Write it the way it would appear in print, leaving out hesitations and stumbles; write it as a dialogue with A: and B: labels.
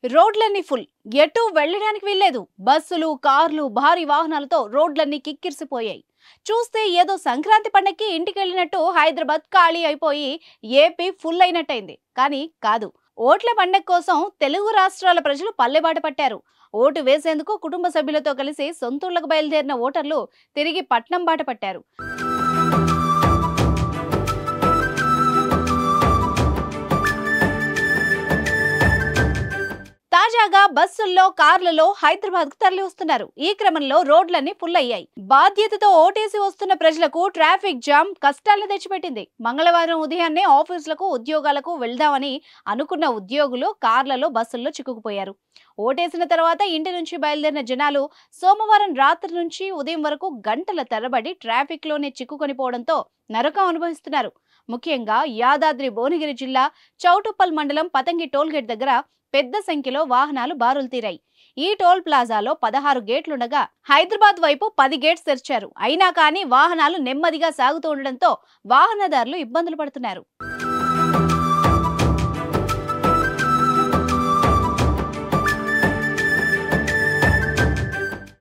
A: రోడ్లన్నీ ఫుల్. ఎటు వెళ్ళడానికి వీల్లేదు. బస్సులు, కార్లు, భారీ వాహనాలతో రోడ్లన్నీ కిక్కిరిసిపోయాయి. చూస్తే ఏదో సంక్రాంతి పండక్కి ఇంటికెళ్ళినట్టు హైదరాబాద్ ఖాళీ అయిపోయి ఏపీ ఫుల్ అయినట్టయింది. కానీ కాదు. ఓట్ల పండగ కోసం తెలుగు రాష్ట్రాల ప్రజలు పల్లెబాట పట్టారు. ఓటు వేసేందుకు కుటుంబ సభ్యులతో కలిసి సొంతూళ్లకు బయలుదేరిన ఓటర్లు తిరిగి పట్నం బాట పట్టారు. తాజాగా బస్సుల్లో, కార్లలో హైదరాబాద్ కు తరలి వస్తున్నారు. ఈ క్రమంలో రోడ్లన్నీ ఫుల్ అయ్యాయి. బాధ్యతతో ఓటేసి వస్తున్న ప్రజలకు ట్రాఫిక్ జామ్ కష్టాలను తెచ్చిపెట్టింది. మంగళవారం ఉదయాన్నే ఆఫీసులకు, ఉద్యోగాలకు వెళ్దామని అనుకున్న ఉద్యోగులు కార్లలో, బస్సుల్లో చిక్కుకుపోయారు. ఓటేసిన తర్వాత ఇంటి నుంచి బయలుదేరిన జనాలు సోమవారం రాత్రి నుంచి ఉదయం వరకు గంటల తరబడి ట్రాఫిక్ లోనే చిక్కుకొని పోవడంతో నరకం అనుభవిస్తున్నారు. ముఖ్యంగా యాదాద్రి భువనగిరి జిల్లా చౌటుప్పల్ మండలం పతంగి టోల్గేట్ దగ్గర పెద్ద సంఖ్యలో వాహనాలు బారులు తీరాయి. ఈ టోల్ ప్లాజాలో 16 గేట్లుండగా హైదరాబాద్ వైపు 10 గేట్స్ తెరిచారు. అయినా కానీ వాహనాలు నెమ్మదిగా సాగుతూ ఉండడంతో వాహనదారులు ఇబ్బందులు పడుతున్నారు.